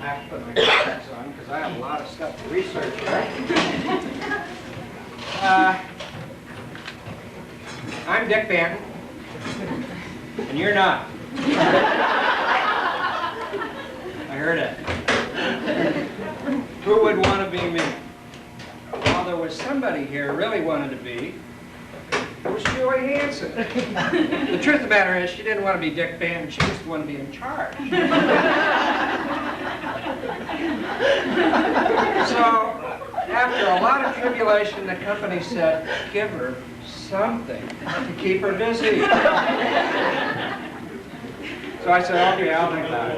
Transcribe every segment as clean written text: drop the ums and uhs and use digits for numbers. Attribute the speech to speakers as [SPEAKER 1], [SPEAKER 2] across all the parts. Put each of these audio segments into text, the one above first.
[SPEAKER 1] have to put my glasses on because I have a lot of stuff to research here. I'm Dick Banton, and you're not. I heard it. Who would want to be me? Well, there was somebody here who really wanted to be. It was Julie Hansen. The truth of the matter is, she didn't want to be Dick Banton, she just wanted to be in charge. So, after a lot of tribulation, the company said, give her something to keep her busy. So I said, okay, I'll think about it.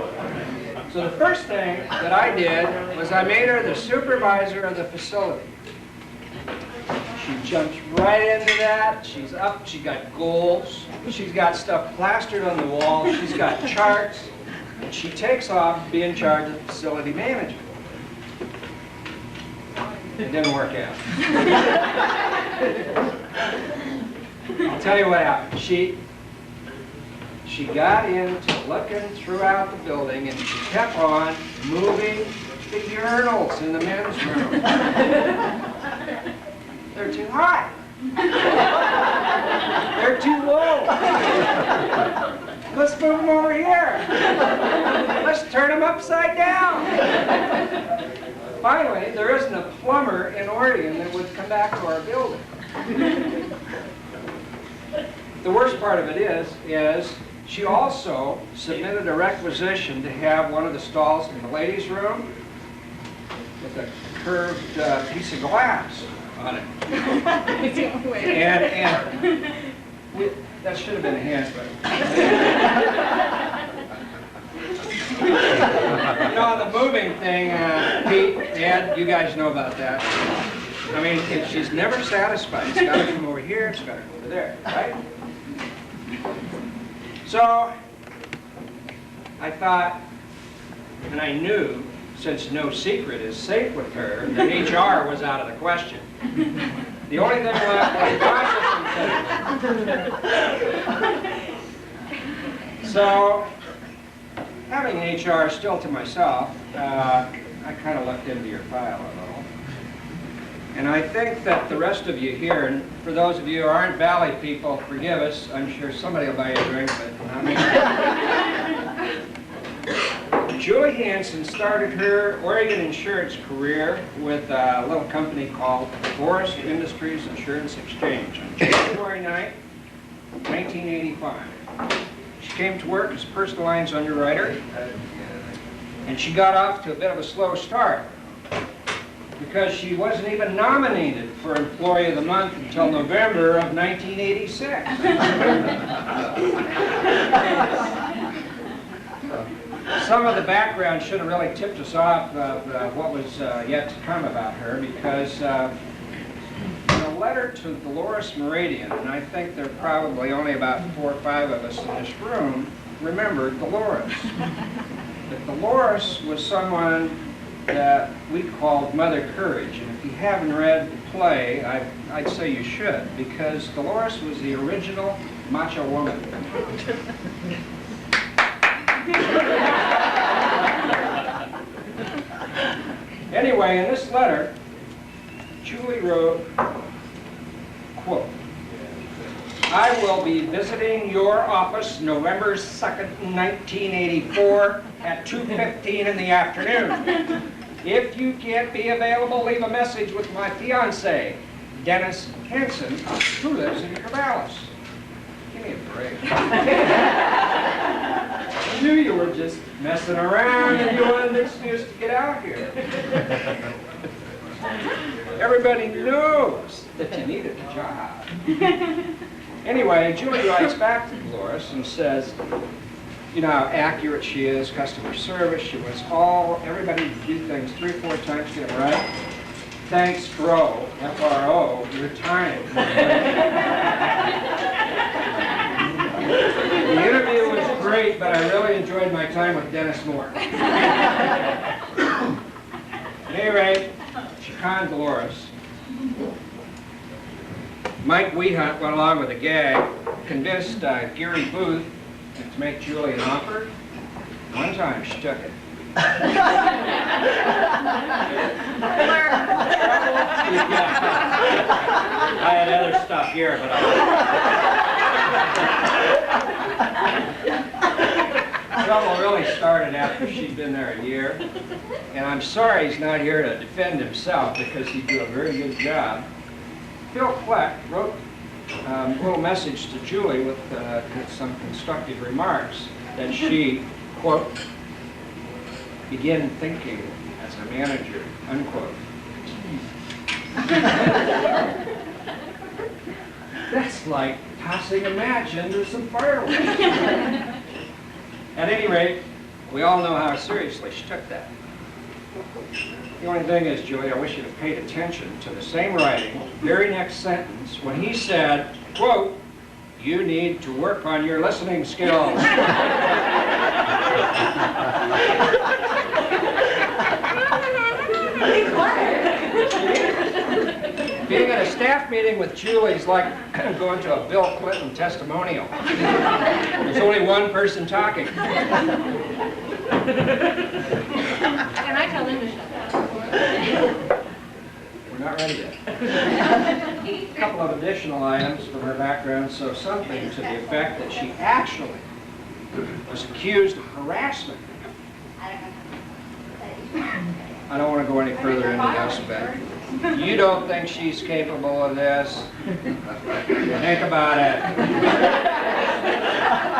[SPEAKER 1] So the first thing that I did was I made her the supervisor of the facility. She jumps right into that. She's up, she got goals. She's got stuff plastered on the wall. She's got charts. And she takes off to be in charge of facility management. It didn't work out. I'll tell you what happened. She got into looking throughout the building, and she kept on moving the urinals in the men's room. They're too high. They're too low. Let's move them over here. Let's turn them upside down. Finally, there isn't a plumber in Oregon that would come back to our building. The worst part of it is she also submitted a requisition to have one of the stalls in the ladies' room with a curved piece of glass on it. That should have been a handspring. You know, the moving thing, Pete, Ed, you guys know about that. I mean, she's never satisfied. It's got to come over here, it's got to go over there, right? So, I thought, and I knew, since no secret is safe with her, that HR was out of the question. The only thing left was processing. So, having HR still to myself, I kind of looked into your file a little. And I think that the rest of you here, and for those of you who aren't Valley people, forgive us. I'm sure somebody will buy you a drink, but not me. Julie Hansen started her Oregon insurance career with a little company called Forest Industries Insurance Exchange on January 9th, 1985. She came to work as a personal lines underwriter, and she got off to a bit of a slow start because she wasn't even nominated for Employee of the Month until November of 1986. Some of the background should have really tipped us off of what was yet to come about her, because in a letter to Dolores Meridian, and I think there are probably only about 4 or 5 of us in this room, remember Dolores. But Dolores was someone that we called Mother Courage, and if you haven't read the play, I'd say you should, because Dolores was the original macho woman. Anyway, in this letter, Julie wrote, quote, I will be visiting your office November 2nd, 1984 at 2:15 in the afternoon. If you can't be available, leave a message with my fiancé, Dennis Hansen, who lives in Corvallis. Give me a break. I knew you were just messing around and you wanted an excuse to get out here. Everybody knows that you needed a job. Anyway, Julie writes back to Dolores and says, you know how accurate she is, customer service. She wants everybody to do things 3 or 4 times, get it right. Thanks, Fro, F-R-O, for your time. The interview was great, but I really enjoyed my time with Dennis Moore. At any rate, she conned Dolores. Mike Weehunt went along with a gag, convinced Gary Booth to make Julie an offer. One time she took it. I had other stuff here, but trouble really started after she'd been there a year. And I'm sorry he's not here to defend himself because he'd do a very good job. Phil Kleck wrote a little message to Julie with some constructive remarks that she, quote, begin thinking as a manager, unquote. That's like tossing a match into some fireworks. At any rate, we all know how seriously she took that. The only thing is, Julie, I wish you'd have paid attention to the same writing, very next sentence, when he said, quote, you need to work on your listening skills. Being at a staff meeting with Julie is like going to a Bill Clinton testimonial. There's only one person talking.
[SPEAKER 2] Can I tell Linda to shut up?
[SPEAKER 1] We're not ready yet. A couple of additional items from her background. So something to the effect that she actually was accused of harassment. I don't want to go any further into this, but you don't think she's capable of this? Think about it.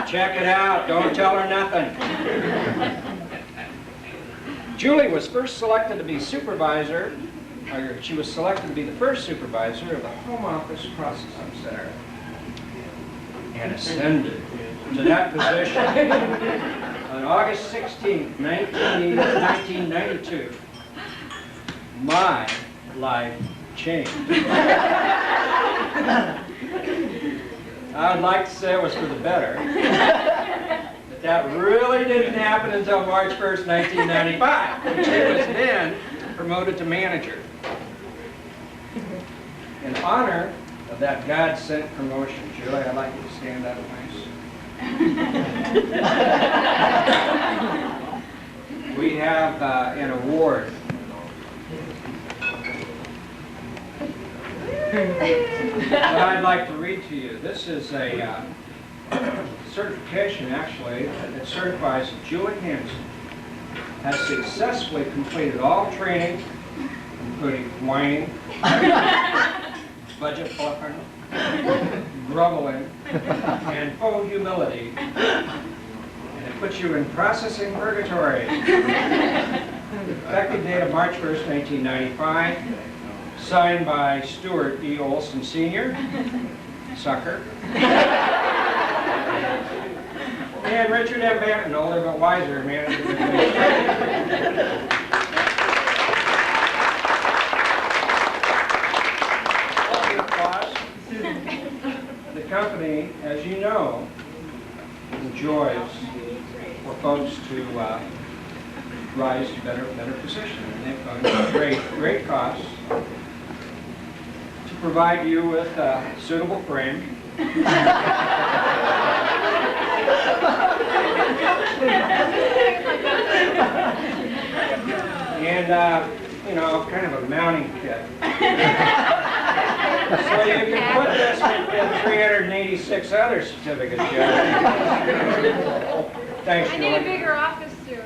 [SPEAKER 1] Check it out. Don't tell her nothing. Julie was first selected to be supervisor, or she was selected to be the first supervisor of the Home Office Processing Center, and ascended to that position on August 16, 1992. My life changed. I would like to say it was for the better, but that really didn't happen until March 1st, 1995, when she was then promoted to manager. In honor of that God-sent promotion, Julie, I'd like you to stand up, please. We have an award. That I'd like to read to you. This is a certification, actually, that certifies that Julie Hansen has successfully completed all training, including whining, budget bluffing, groveling, and faux humility, and it puts you in processing purgatory. Effective date of March 1st, 1995. Signed by Stuart E. Olson Sr., sucker, and Richard M. Banton, older but wiser, manager of administration. The company, as you know, enjoys for folks to rise to better position, and they've gone to great costs to provide you with a suitable frame. And, you know, kind of a mounting kit. So you can put this in 386 other certificates, Joe. Thanks,
[SPEAKER 2] I need a bigger office, too.